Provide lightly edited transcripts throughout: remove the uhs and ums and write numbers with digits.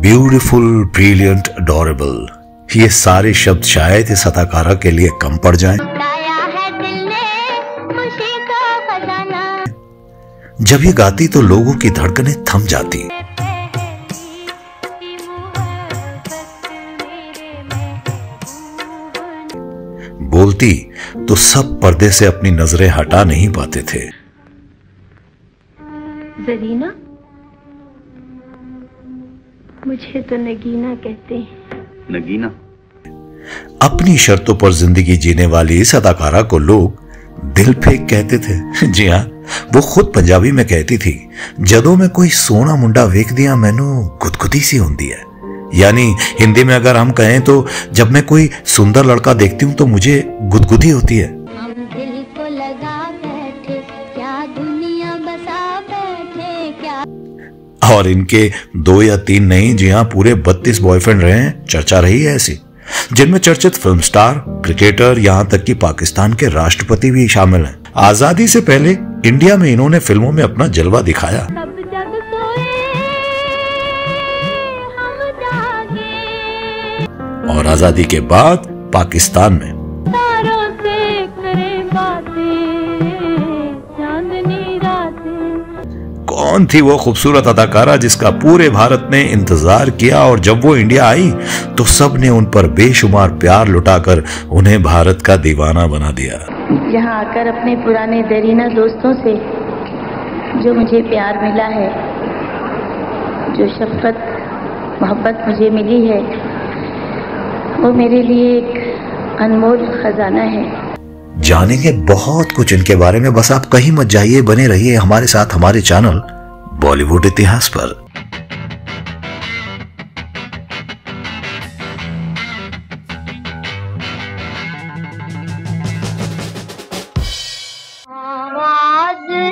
Beautiful, brilliant, adorable, ये सारे शब्द शायद इस अदाकारा के लिए कम पड़ जाएं। जब ये गाती तो लोगों की धड़कनें थम जाती। बोलती तो सब पर्दे से अपनी नजरें हटा नहीं पाते थे। जरीना, मुझे तो नगीना कहते हैं। नगीना? अपनी शर्तों पर जिंदगी जीने वाली इस अदाकारा को लोग दिल फेंक कहते थे। जी हाँ, वो खुद पंजाबी में कहती थी, जदों में कोई सोना मुंडा वेख दिया मैनू गुदगुदी सी होती है। यानी हिंदी में अगर हम कहें तो जब मैं कोई सुंदर लड़का देखती हूं तो मुझे गुदगुदी होती है। हम दिल को लगा बैठे, क्या दुनिया बसा बैठे क्या। और इनके 2 या 3 नहीं, जी हाँ, पूरे 32 बॉयफ्रेंड रहे हैं। चर्चा रही है ऐसी, जिनमें चर्चित फिल्म स्टार, क्रिकेटर, यहां तक कि पाकिस्तान के राष्ट्रपति भी शामिल हैं। आजादी से पहले इंडिया में इन्होंने फिल्मों में अपना जलवा दिखाया। और आजादी के बाद पाकिस्तान में कौन थी वो खूबसूरत अदाकारा जिसका पूरे भारत ने इंतजार किया, और जब वो इंडिया आई तो सब ने उन पर बेशुमार प्यार लुटाकर उन्हें भारत का दीवाना बना दिया। यहाँ आकर अपने पुराने दरीना दोस्तों से जो मुझे प्यार मिला है, जो शफकत मोहब्बत मुझे मिली है, वो मेरे लिए एक अनमोल खजाना है। जानेंगे बहुत कुछ इनके बारे में, बस आप कहीं मत जाइए, बने रहिए हमारे साथ हमारे चैनल बॉलीवुड इतिहास पर। आवाज दे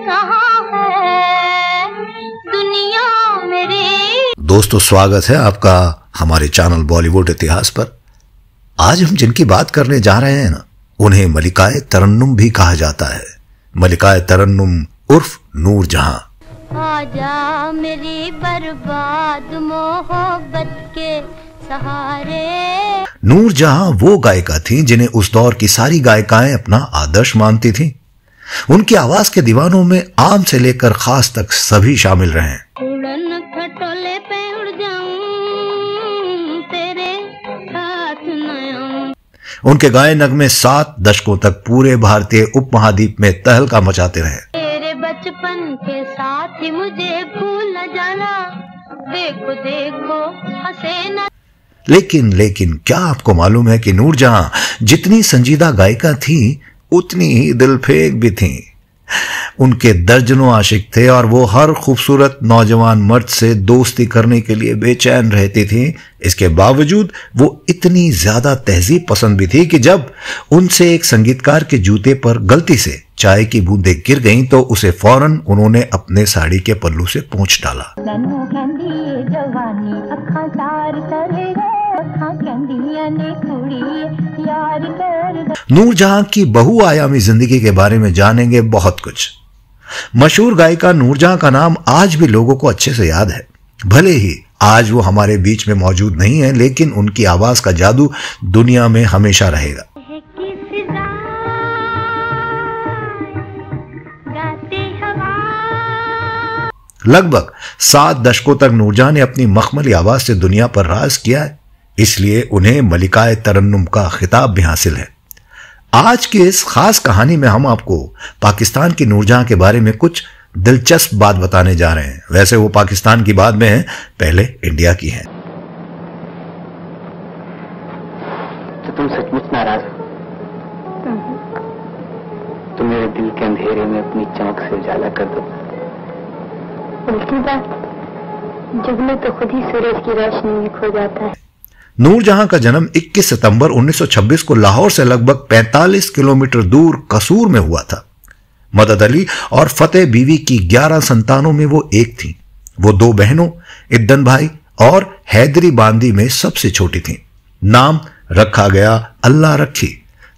कहाँ है दुनिया मेरी। दोस्तों, स्वागत है आपका हमारे चैनल बॉलीवुड इतिहास पर। आज हम जिनकी बात करने जा रहे हैं ना, उन्हें मलिकाए तरन्नुम भी कहा जाता है। मलिकाए तरन्नुम उर्फ नूर जहां। आजा मेरी बर्बाद मोहब्बत के सहारे। नूर जहां वो गायिका थी जिन्हें उस दौर की सारी गायिकाएं अपना आदर्श मानती थीं। उनकी आवाज के दीवानों में आम से लेकर खास तक सभी शामिल रहे हैं। उड़न खटोले पे उड़ जाऊं, तेरे हाथ न। उनके गाए नगमे 7 दशकों तक पूरे भारतीय उपमहाद्वीप में तहलका मचाते रहे। तेरे बचपन के साथ ही मुझे भूल न जाना, देखो देखो हंसे न। लेकिन क्या आपको मालूम है कि नूर जहां जितनी संजीदा गायिका थी उतनी ही दिलफेक भी थी। उनके दर्जनों आशिक थे और वो हर खूबसूरत नौजवान मर्द से दोस्ती करने के लिए बेचैन रहती थी। इसके बावजूद वो इतनी ज्यादा तहजीब पसंद भी थी कि जब उनसे एक संगीतकार के जूते पर गलती से चाय की बूंदें गिर गईं तो उसे फौरन उन्होंने अपने साड़ी के पल्लू से पोंछ डाला। नूर जहां की बहुआयामी जिंदगी के बारे में जानेंगे बहुत कुछ। मशहूर गायिका नूर जहां का नाम आज भी लोगों को अच्छे से याद है। भले ही आज वो हमारे बीच में मौजूद नहीं है, लेकिन उनकी आवाज का जादू दुनिया में हमेशा रहेगा। लगभग 7 दशकों तक नूर जहां ने अपनी मखमली आवाज से दुनिया पर राज किया है, इसलिए उन्हें मलिकाए तरन्नुम का खिताब भी हासिल है। आज की इस खास कहानी में हम आपको पाकिस्तान की नूर जहां के बारे में कुछ दिलचस्प बात बताने जा रहे हैं। वैसे वो पाकिस्तान की बात में है, पहले इंडिया की है। तो तुम सचमुच नाराज हो? तो मेरे दिल के अंधेरे में अपनी चौंक से उजाला कर दो। उल्टी बात, जगने तो खुद ही सूरज की रोशनी में खो जाता है। नूर जहां का जन्म 21 सितंबर 1926 को लाहौर से लगभग 45 किलोमीटर दूर कसूर में हुआ था। मदद अली और फतेह बीवी की 11 संतानों में वो एक थी। वो 2 बहनों इद्दन भाई और हैदरी बांदी में सबसे छोटी थी। नाम रखा गया अल्लाह रखी,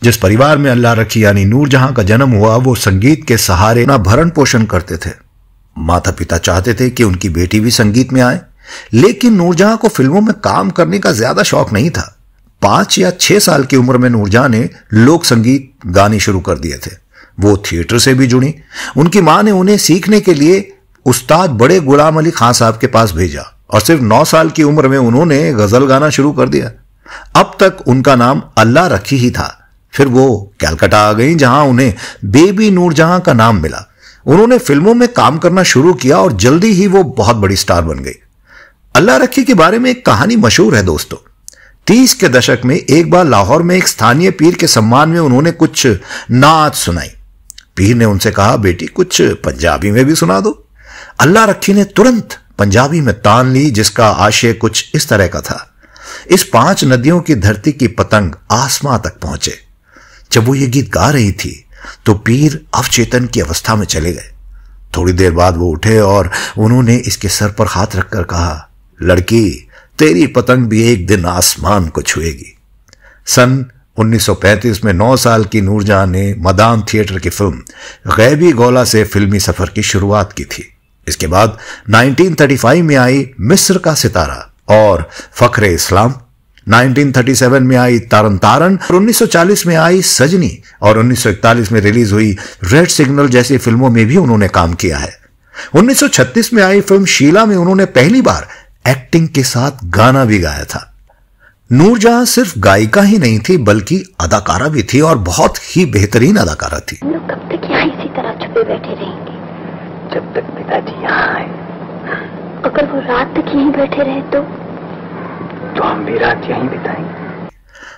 जिस परिवार में अल्लाह रखी यानी नूरजहां का जन्म हुआ वो संगीत के सहारे अपना भरण पोषण करते थे। माता पिता चाहते थे कि उनकी बेटी भी संगीत में आए, लेकिन नूरजहां को फिल्मों में काम करने का ज्यादा शौक नहीं था। 5 या 6 साल की उम्र में नूरजहां ने लोक संगीत गाने शुरू कर दिए थे। वो थिएटर से भी जुड़ी। उनकी मां ने उन्हें सीखने के लिए उस्ताद बड़े गुलाम अली खान साहब के पास भेजा और सिर्फ 9 साल की उम्र में उन्होंने गजल गाना शुरू कर दिया। अब तक उनका नाम अल्लाह रखी ही था। फिर वो कलकत्ता आ गई, जहां उन्हें बेबी नूरजहां का नाम मिला। उन्होंने फिल्मों में काम करना शुरू किया और जल्दी ही वो बहुत बड़ी स्टार बन गई। अल्लाह रखी के बारे में एक कहानी मशहूर है दोस्तों। 30 के दशक में एक बार लाहौर में एक स्थानीय पीर के सम्मान में उन्होंने कुछ नात सुनाई। पीर ने उनसे कहा, बेटी कुछ पंजाबी में भी सुना दो। अल्लाह रखी ने तुरंत पंजाबी में तान ली, जिसका आशय कुछ इस तरह का था, इस 5 नदियों की धरती की पतंग आसमां तक पहुंचे। जब वो ये गीत गा रही थी तो पीर अवचेतन की अवस्था में चले गए। थोड़ी देर बाद वो उठे और उन्होंने इसके सर पर हाथ रखकर कहा, लड़की तेरी पतंग भी एक दिन आसमान को छुएगी। सन 1935 में 9 साल की नूरजहां ने मदान थिएटर की फिल्म गैबी गौला से फिल्मी सफर की शुरुआत की थी। इसके बाद 1935 में आई मिस्र का सितारा और फखरे इस्लाम, 1937 में आई तारन तारन और 1940 में आई सजनी और 1941 में रिलीज हुई रेड सिग्नल जैसी फिल्मों में भी उन्होंने काम किया है। 1936 में आई फिल्म शीला में उन्होंने पहली बार एक्टिंग के साथ गाना भी गाया था। नूरजहां सिर्फ गायिका ही नहीं थी बल्कि अदाकारा भी थी और बहुत ही बेहतरीन अदाकारा थी। हम लोग कब तक यहाँ इसी तरह छुपे बैठे रहेंगे? जब तक पिताजी यहाँ आए। अगर वो रात तक यहीं बैठे रहे तो हम भी रात यहीं बिताएंगे।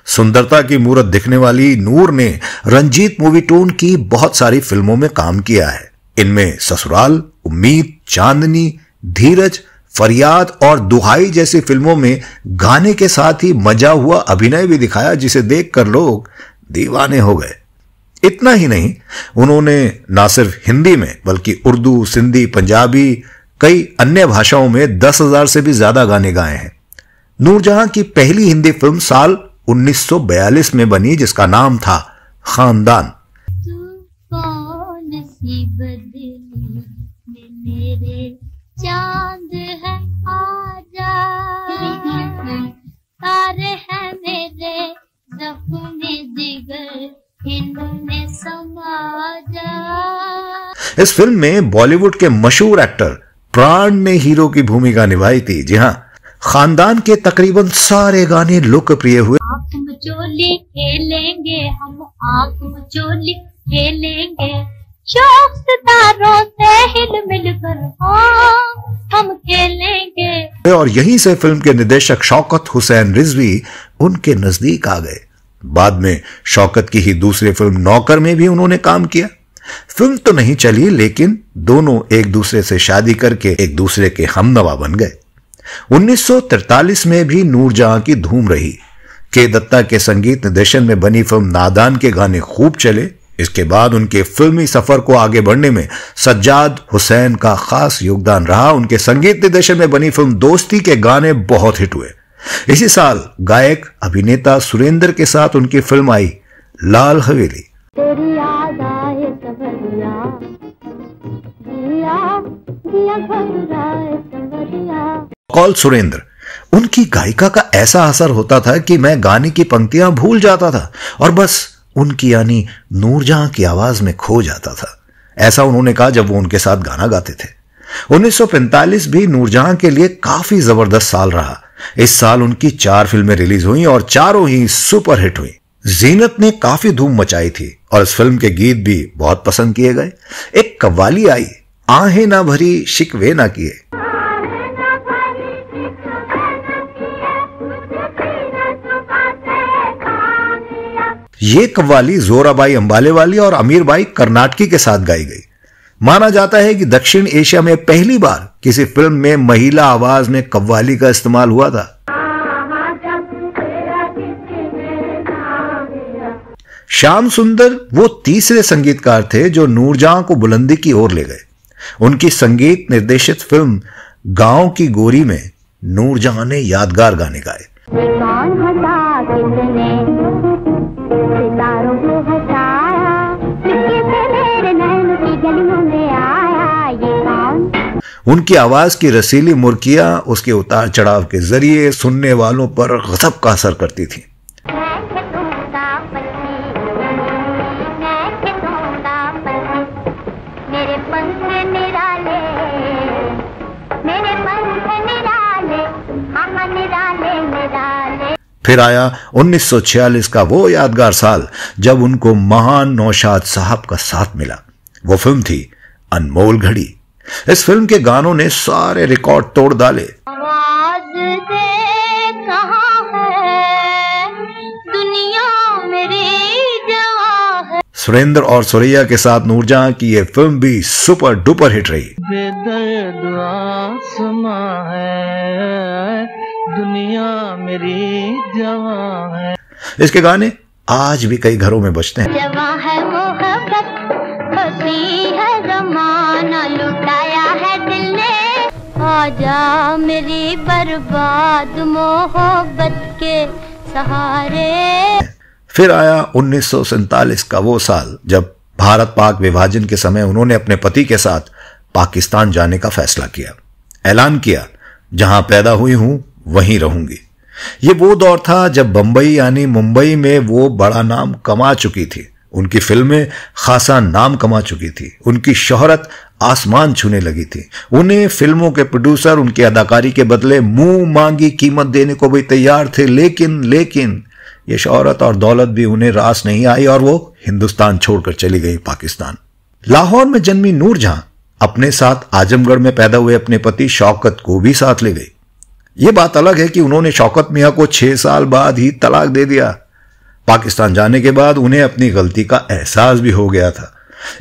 सुंदरता की मूरत दिखने वाली नूर ने रंजीत मूवी टोन की बहुत सारी फिल्मों में काम किया है। इनमें ससुराल, उम्मीद, चांदनी, धीरज, फरियाद और दुहाई जैसी फिल्मों में गाने के साथ ही मजा हुआ अभिनय भी दिखाया, जिसे देखकर लोग दीवाने हो गए। इतना ही नहीं, उन्होंने ना सिर्फ हिंदी में बल्कि उर्दू, सिंधी, पंजाबी, कई अन्य भाषाओं में 10,000 से भी ज्यादा गाने गाए हैं। नूरजहां की पहली हिंदी फिल्म साल 1942 में बनी, जिसका नाम था खानदान। मेरे चांद है आजा, तारे हैं मेरे ज़ख्म-ए जिगर, इनमें समा जा। इस फिल्म में बॉलीवुड के मशहूर एक्टर प्राण ने हीरो की भूमिका निभाई थी। जी हां, खानदान के तकरीबन सारे गाने लोकप्रिय हुए। आँख मचोली खेलेंगे हम, आँख मचोली खेलेंगे, शौक सितारों से हिल मिल कर हम खेलेंगे। और यहीं से फिल्म के निर्देशक शौकत हुसैन रिजवी उनके नजदीक आ गए। बाद में शौकत की ही दूसरी फिल्म नौकर में भी उन्होंने काम किया। फिल्म तो नहीं चली, लेकिन दोनों एक दूसरे से शादी करके एक दूसरे के हमनवा बन गए। 1943 में भी नूरजहां की धूम रही। के दत्ता के संगीत निर्देशन में बनी फिल्म नादान के गाने खूब चले। इसके बाद उनके फिल्मी सफर को आगे बढ़ने में सज्जाद हुसैन का खास योगदान रहा। उनके संगीत निर्देशन में बनी फिल्म दोस्ती के गाने बहुत हिट हुए। इसी साल गायक अभिनेता सुरेंद्र के साथ उनकी फिल्म आई लाल हवेली। तेरी याद आए सवरिया, दिया दिया घबराए सवरिया। कॉल सुरेंद्र, उनकी गायिका का ऐसा असर होता था कि मैं गाने की पंक्तियां भूल जाता था और बस उनकी यानी नूरजहां की आवाज में खो जाता था। ऐसा उन्होंने कहा जब वो उनके साथ गाना गाते थे। 1945 भी नूरजहां के लिए काफी जबरदस्त साल रहा। इस साल उनकी 4 फिल्में रिलीज हुई और चारों ही सुपरहिट हुई। जीनत ने काफी धूम मचाई थी और इस फिल्म के गीत भी बहुत पसंद किए गए। एक कव्वाली आई, आहें ना भरी शिकवे ना किए। ये कव्वाली जोराबाई अंबालेवाली और अमीरबाई कर्नाटकी के साथ गाई गई। माना जाता है कि दक्षिण एशिया में पहली बार किसी फिल्म में महिला आवाज में कव्वाली का इस्तेमाल हुआ था। श्याम सुंदर वो तीसरे संगीतकार थे जो नूरजहां को बुलंदी की ओर ले गए। उनकी संगीत निर्देशित फिल्म गांव की गोरी में नूरजहां ने यादगार गाने गाए। सितारों उनकी आवाज की रसीली मुर्कियां उसके उतार चढ़ाव के जरिए सुनने वालों पर गजब का असर करती थी। फिर आया 1946 का वो यादगार साल जब उनको महान नौशाद साहब का साथ मिला। वो फिल्म थी अनमोल घड़ी। इस फिल्म के गानों ने सारे रिकॉर्ड तोड़ डाले। आवाज दे कहाँ है, दुनिया मेरी जवां है। सुरेंद्र और सुरैया के साथ नूरजहां की ये फिल्म भी सुपर डुपर हिट रही। बेदर्द आसमां है, दुनिया मेरी जवां है। इसके गाने आज भी कई घरों में बजते हैं। जवां है मोहब्बत, हंसी है ज़माना, लुटाया है दिल ने, आजा मेरी बर्बाद मोहब्बत के सहारे। फिर आया 1947 का वो साल जब भारत पाक विभाजन के समय उन्होंने अपने पति के साथ पाकिस्तान जाने का फैसला किया। ऐलान किया, जहां पैदा हुई हूं वहीं रहूंगी। ये वो दौर था जब बंबई यानी मुंबई में वो बड़ा नाम कमा चुकी थी। उनकी फिल्में खासा नाम कमा चुकी थी। उनकी शोहरत आसमान छूने लगी थी। उन्हें फिल्मों के प्रोड्यूसर उनकी अदाकारी के बदले मुंह मांगी कीमत देने को भी तैयार थे। लेकिन ये शोहरत और दौलत भी उन्हें रास नहीं आई और वो हिंदुस्तान छोड़कर चली गई पाकिस्तान। लाहौर में जन्मी नूरजहां अपने साथ आजमगढ़ में पैदा हुए अपने पति शौकत को भी साथ ले गई। ये बात अलग है कि उन्होंने शौकत मियां को 6 साल बाद ही तलाक दे दिया। पाकिस्तान जाने के बाद उन्हें अपनी गलती का एहसास भी हो गया था।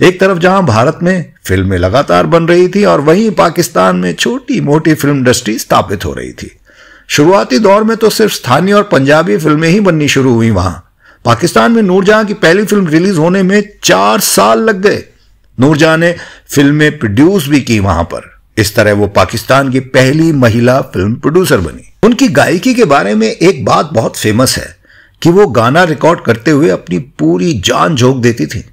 एक तरफ जहां भारत में फिल्में लगातार बन रही थी और वहीं पाकिस्तान में छोटी मोटी फिल्म इंडस्ट्री स्थापित हो रही थी। शुरुआती दौर में तो सिर्फ स्थानीय और पंजाबी फिल्में ही बननी शुरू हुई। वहां पाकिस्तान में नूरजहां की पहली फिल्म रिलीज होने में 4 साल लग गए। नूरजहां ने फिल्में प्रोड्यूस भी की वहां पर। इस तरह वो पाकिस्तान की पहली महिला फिल्म प्रोड्यूसर बनी। उनकी गायकी के बारे में एक बात बहुत फेमस है कि वो गाना रिकॉर्ड करते हुए अपनी पूरी जान झोंक देती थी।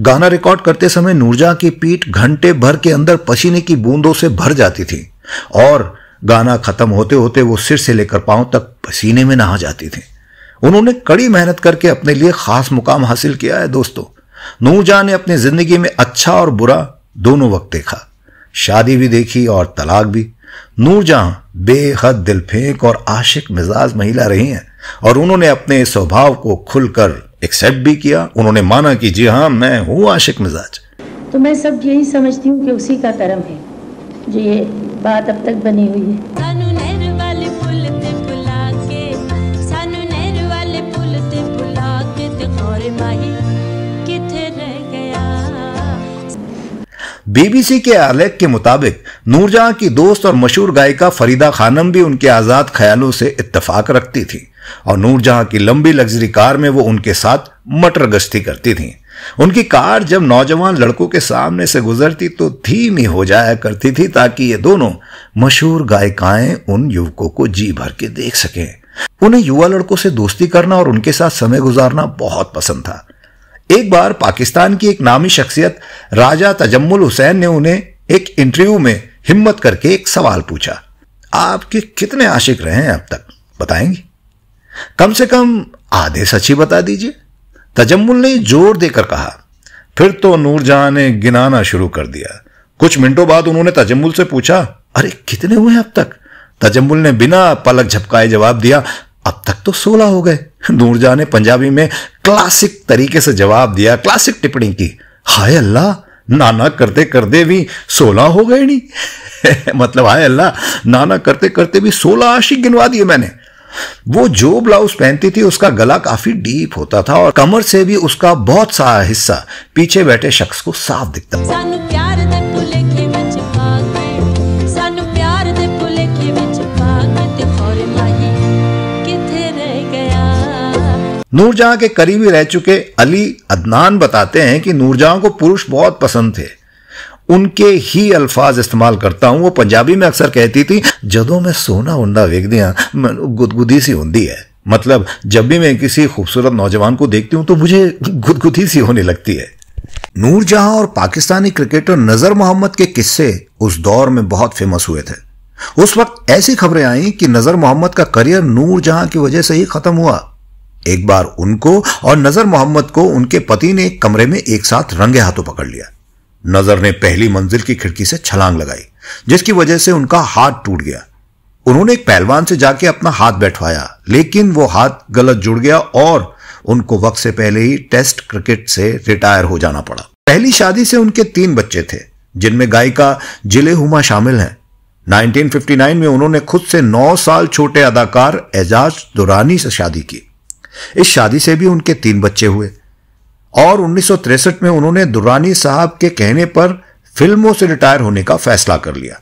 गाना रिकॉर्ड करते समय नूरजहां की पीठ घंटे भर के अंदर पसीने की बूंदों से भर जाती थी और गाना खत्म होते होते वो सिर से लेकर पांव तक पसीने में नहा जाती थी। उन्होंने कड़ी मेहनत करके अपने लिए खास मुकाम हासिल किया है। दोस्तों, नूरजहां ने अपनी जिंदगी में अच्छा और बुरा दोनों वक्त देखा, शादी भी देखी और तलाक भी। नूरजहां बेहद दिलफेंक और आशिक मिजाज महिला रही हैं और उन्होंने अपने स्वभाव को खुलकर एक्सेप्ट भी किया। उन्होंने माना कि जी हां, मैं हूं आशिक मिजाज। तो मैं सब यही समझती हूँ कि उसी का कर्म है जो ये बात अब तक बनी हुई है। बीबीसी के आलेख के मुताबिक नूरजहां की दोस्त और मशहूर गायिका फरीदा खानम भी उनके आजाद ख्यालों से इत्तेफाक रखती थी और नूरजहां की लंबी लग्जरी कार में वो उनके साथ मटर गश्ती करती थी। उनकी कार जब नौजवान लड़कों के सामने से गुजरती तो धीमी हो जाया करती थी ताकि ये दोनों मशहूर गायिकाएं उन युवकों को जी भर के देख सकें। उन्हें युवा लड़कों से दोस्ती करना और उनके साथ समय गुजारना बहुत पसंद था। एक बार पाकिस्तान की एक नामी शख्सियत राजा तजम्मुल हुसैन ने उन्हें एक इंटरव्यू में हिम्मत करके एक सवाल पूछा, आपके कितने आशिक रहे हैं अब तक, बताएंगे? कम से कम आधे सच ही बता दीजिए। तजम्मुल ने जोर देकर कहा। फिर तो नूरजहां ने गिनाना शुरू कर दिया। कुछ मिनटों बाद उन्होंने तजम्मुल से पूछा, अरे कितने हुए अब तक? तजम्मुल ने बिना पलक झपकाए जवाब दिया, अब तक तो 16 हो गए। नूरजहां ने पंजाबी में क्लासिक तरीके से जवाब दिया, क्लासिक टिप्पणी की, हाय अल्लाह, नाना करते करते भी 16 हो गए नहीं। मतलब हाय अल्लाह, नाना करते करते भी 16 आशिक गिनवा दिए मैंने। वो जो ब्लाउज पहनती थी उसका गला काफी डीप होता था और कमर से भी उसका बहुत सा हिस्सा पीछे बैठे शख्स को साफ दिखता था। नूरजहां के करीबी रह चुके अली अदनान बताते हैं कि नूरजहां को पुरुष बहुत पसंद थे। उनके ही अल्फाज इस्तेमाल करता हूं। वो पंजाबी में अक्सर कहती थी, जदों मैं सोना उंडा वेख दिया गुदगुदी सी होती है। मतलब जब भी मैं किसी खूबसूरत नौजवान को देखती हूं तो मुझे गुदगुदी सी होने लगती है। नूरजहां और पाकिस्तानी क्रिकेटर नजर मोहम्मद के किस्से उस दौर में बहुत फेमस हुए थे। उस वक्त ऐसी खबरें आई कि नजर मोहम्मद का करियर नूरजहां की वजह से ही खत्म हुआ। एक बार उनको और नजर मोहम्मद को उनके पति ने एक कमरे में एक साथ रंगे हाथों पकड़ लिया। नजर ने पहली मंजिल की खिड़की से छलांग लगाई, जिसकी वजह से उनका हाथ टूट गया। उन्होंने एक पहलवान से जाके अपना हाथ बैठवाया, लेकिन वो हाथ गलत जुड़ गया और उनको वक्त से पहले ही टेस्ट क्रिकेट से रिटायर हो जाना पड़ा। पहली शादी से उनके 3 बच्चे थे, जिनमें गायिका जिले हुमा शामिल हैं। 1959 में उन्होंने खुद से 9 साल छोटे अदाकार एजाज दुरानी से शादी की। इस शादी से भी उनके 3 बच्चे हुए और 1963 में उन्होंने दुरानी साहब के कहने पर फिल्मों से रिटायर होने का फैसला कर लिया।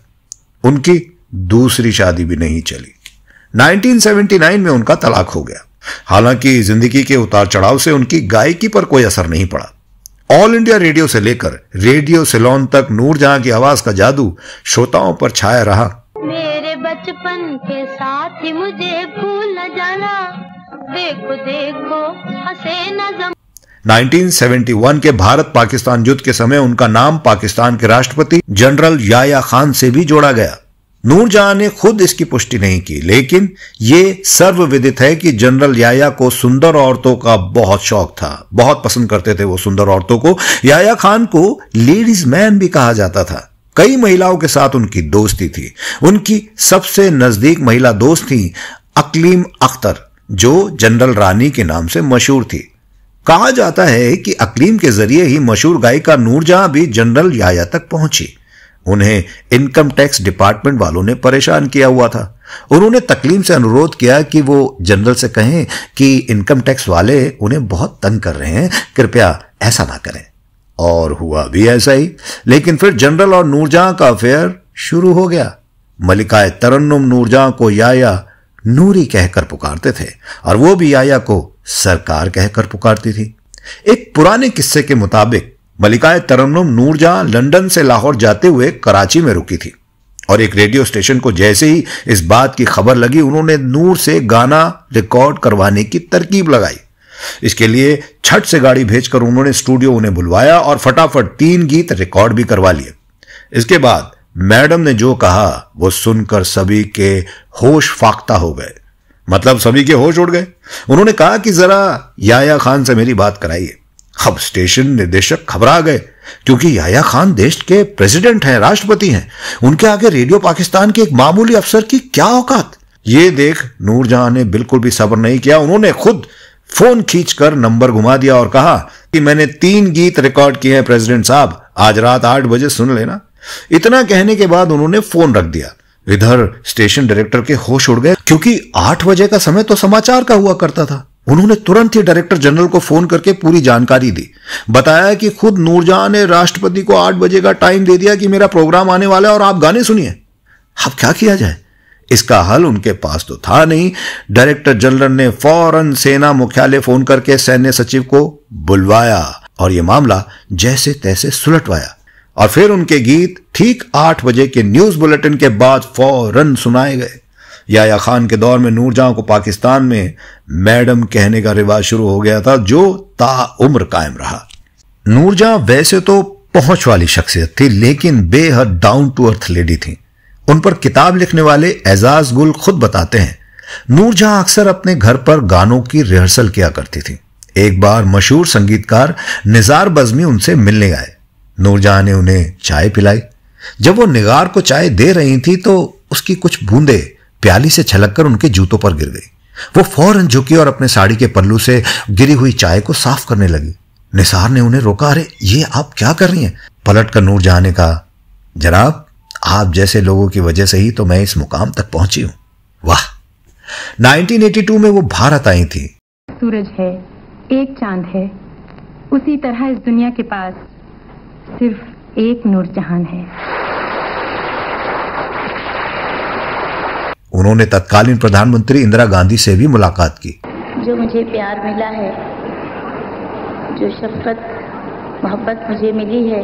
उनकी दूसरी शादी भी नहीं चली। 1979 में उनका तलाक हो गया। हालांकि जिंदगी के उतार चढ़ाव से उनकी गायकी पर कोई असर नहीं पड़ा। ऑल इंडिया रेडियो से लेकर रेडियो सिलोन तक नूरजहां की आवाज का जादू श्रोताओं पर छाया रहा। मेरे बचपन के साथ ही मुझे भूल न जाना, देखो देखो हंसे न 1971 के भारत पाकिस्तान युद्ध के समय उनका नाम पाकिस्तान के राष्ट्रपति जनरल याया खान से भी जोड़ा गया। नूरजहां ने खुद इसकी पुष्टि नहीं की, लेकिन ये सर्वविदित है कि जनरल याया को सुंदर औरतों का बहुत शौक था। बहुत पसंद करते थे वो सुंदर औरतों को। याया खान को लेडीज मैन भी कहा जाता था। कई महिलाओं के साथ उनकी दोस्ती थी। उनकी सबसे नजदीक महिला दोस्त थी अकलीम अख्तर, जो जनरल रानी के नाम से मशहूर थी। कहा जाता है कि अकलीम के जरिए ही मशहूर गायिका नूरजहां भी जनरल याया तक पहुंची। उन्हें इनकम टैक्स डिपार्टमेंट वालों ने परेशान किया हुआ था। उन्होंने तकलीम से अनुरोध किया कि वो जनरल से कहें कि इनकम टैक्स वाले उन्हें बहुत तंग कर रहे हैं, कृपया ऐसा ना करें। और हुआ भी ऐसा ही। लेकिन फिर जनरल और नूरजहां का अफेयर शुरू हो गया। मलिकाए तरन्नुम नूरजहां को याया नूरी कहकर पुकारते थे और वो भी याया को सरकार कहकर पुकारती थी। एक पुराने किस्से के मुताबिक मलिकाए तरन्नुम नूरजहां लंदन से लाहौर जाते हुए कराची में रुकी थी और एक रेडियो स्टेशन को जैसे ही इस बात की खबर लगी, उन्होंने नूर से गाना रिकॉर्ड करवाने की तरकीब लगाई। इसके लिए छठ से गाड़ी भेजकर उन्होंने स्टूडियो उन्हें बुलवाया और फटाफट 3 गीत रिकॉर्ड भी करवा लिए। इसके बाद मैडम ने जो कहा वो सुनकर सभी के होश फाख्ता हो गए, मतलब सभी के होश उड़ गए। उन्होंने कहा कि जरा याया खान से मेरी बात कराइए। अब स्टेशन निदेशक घबरा गए, क्योंकि याया खान देश के प्रेसिडेंट हैं, राष्ट्रपति हैं। उनके आगे रेडियो पाकिस्तान के एक मामूली अफसर की क्या औकात। ये देख नूरजहां ने बिल्कुल भी सब्र नहीं किया। उन्होंने खुद फोन खींचकर नंबर घुमा दिया और कहा कि मैंने 3 गीत रिकॉर्ड किए हैं प्रेसिडेंट साहब, आज रात 8 बजे सुन लेना। इतना कहने के बाद उन्होंने फोन रख दिया। इधर स्टेशन डायरेक्टर के होश उड़ गए, क्योंकि 8 बजे का समय तो समाचार का हुआ करता था। उन्होंने तुरंत ही डायरेक्टर जनरल को फोन करके पूरी जानकारी दी। बताया कि खुद नूरजहां ने राष्ट्रपति को 8 बजे का टाइम दे दिया कि मेरा प्रोग्राम आने वाला है और आप गाने सुनिए। अब क्या किया जाए? इसका हल उनके पास तो था नहीं। डायरेक्टर जनरल ने फौरन सेना मुख्यालय फोन करके सैन्य सचिव को बुलवाया और यह मामला जैसे तैसे सुलटवाया और फिर उनके गीत ठीक 8 बजे के न्यूज बुलेटिन के बाद फौरन सुनाए गए। याया खान के दौर में नूरजहां को पाकिस्तान में मैडम कहने का रिवाज शुरू हो गया था, जो ताउम्र कायम रहा। नूरजहां वैसे तो पहुंच वाली शख्सियत थी, लेकिन बेहद डाउन टू अर्थ लेडी थी। उन पर किताब लिखने वाले एजाज गुल खुद बताते हैं, नूरजहां अक्सर अपने घर पर गानों की रिहर्सल किया करती थी। एक बार मशहूर संगीतकार निजार बज़मी उनसे मिलने आए। नूरजहां ने उन्हें चाय पिलाई। जब वो निगार को चाय दे रही थी तो उसकी कुछ बूंदे प्याली से छलककर उनके जूतों पर गिर गई। वो फौरन झुकी और अपने साड़ी के पल्लू से गिरी हुई चाय को साफ करने लगी। निसार ने उन्हें रोका, अरे ये आप क्या कर रही हैं? पलट कर नूरजहां ने कहा, जनाब आप जैसे लोगों की वजह से ही तो मैं इस मुकाम तक पहुंची हूं। वाह। 1982 में वो भारत आई थी। सूरज है, एक चांद है, उसी तरह इस दुनिया के पास सिर्फ एक नूरजहां है। उन्होंने तत्कालीन प्रधानमंत्री इंदिरा गांधी से भी मुलाकात की। जो मुझे प्यार मिला है, जो शफकत मोहब्बत मुझे मिली है,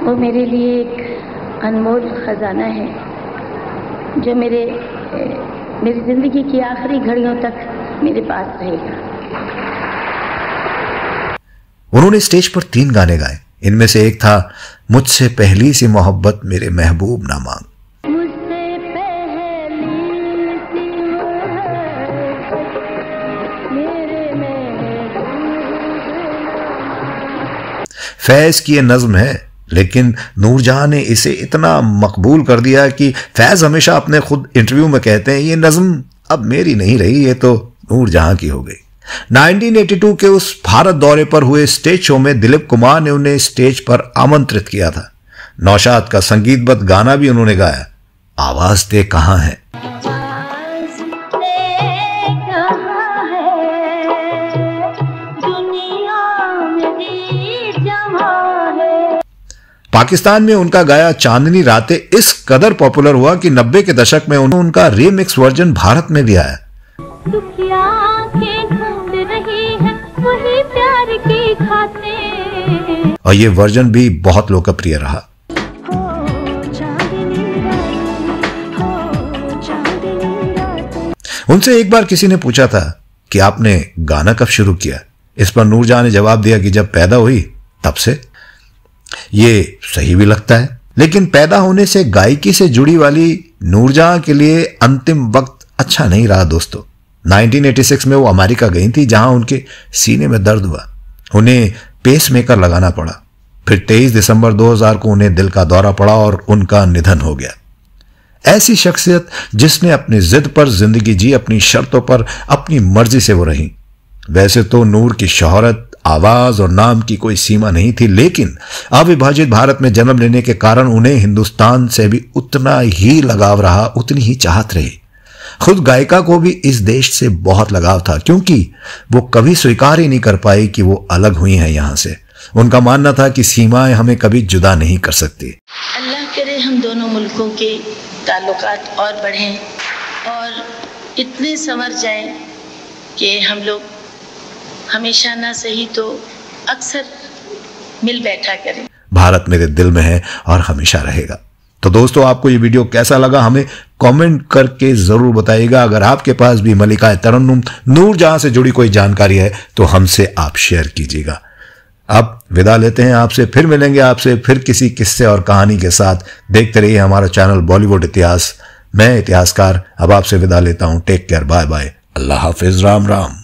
वो मेरे लिए एक अनमोल खजाना है, जो मेरी जिंदगी की आखिरी घड़ियों तक मेरे पास रहेगा। उन्होंने स्टेज पर 3 गाने गाए। इनमें से एक था, मुझसे पहली सी मोहब्बत मेरे महबूब ना मांग। फैज की ये नज्म है, लेकिन नूरजहां ने इसे इतना मकबूल कर दिया कि फैज हमेशा अपने खुद इंटरव्यू में कहते हैं, ये नज्म अब मेरी नहीं रही, ये तो नूरजहां की हो गई। 1982 के उस भारत दौरे पर हुए स्टेज शो में दिलीप कुमार ने उन्हें स्टेज पर आमंत्रित किया था। नौशाद का संगीतबद्ध गाना भी उन्होंने गाया, आवाज दे कहां है। पाकिस्तान में उनका गाया चांदनी रातें इस कदर पॉपुलर हुआ कि 90 के दशक में उनका रीमिक्स वर्जन भारत में भी आया। और ये वर्जन भी बहुत लोकप्रिय रहा। उनसे एक बार किसी ने पूछा था कि आपने गाना कब शुरू किया। इस पर नूरजहां ने जवाब दिया कि जब पैदा हुई तब से। ये सही भी लगता है, लेकिन पैदा होने से गायकी से जुड़ी वाली नूरजहां के लिए अंतिम वक्त अच्छा नहीं रहा दोस्तों। 1986 में वो अमेरिका गई थी, जहां उनके सीने में दर्द हुआ, उन्हें पेसमेकर लगाना पड़ा। फिर 23 दिसंबर 2000 को उन्हें दिल का दौरा पड़ा और उनका निधन हो गया। ऐसी शख्सियत जिसने अपनी जिद पर जिंदगी जी, अपनी शर्तों पर अपनी मर्जी से वो रही। वैसे तो नूर की शोहरत, आवाज और नाम की कोई सीमा नहीं थी, लेकिन अविभाजित भारत में जन्म लेने के कारण उन्हें हिंदुस्तान से भी उतना ही लगाव रहा, उतनी ही चाहत रही। खुद गायिका को भी इस देश से बहुत लगाव था, क्योंकि वो कभी स्वीकार ही नहीं कर पाई कि वो अलग हुई हैं यहां से। उनका मानना था कि सीमाएं हमें कभी जुदा नहीं कर सकती। अल्लाह करे हम दोनों मुल्कों के ताल्लुकात और बढ़ें और इतने संवर जाएं कि हम लोग हमेशा ना सही तो अक्सर मिल बैठा करें। भारत मेरे दिल में है और हमेशा रहेगा। तो दोस्तों, आपको ये वीडियो कैसा लगा हमें कमेंट करके जरूर बताइएगा। अगर आपके पास भी मलिका तरन्नुम नूरजहां से जुड़ी कोई जानकारी है तो हमसे आप शेयर कीजिएगा। अब विदा लेते हैं आपसे, फिर मिलेंगे आपसे फिर किसी किस्से और कहानी के साथ। देखते रहिए हमारा चैनल बॉलीवुड इतिहास। मैं इतिहासकार अब आपसे विदा लेता हूं। टेक केयर, बाय बाय, अल्लाह हाफिज, राम राम।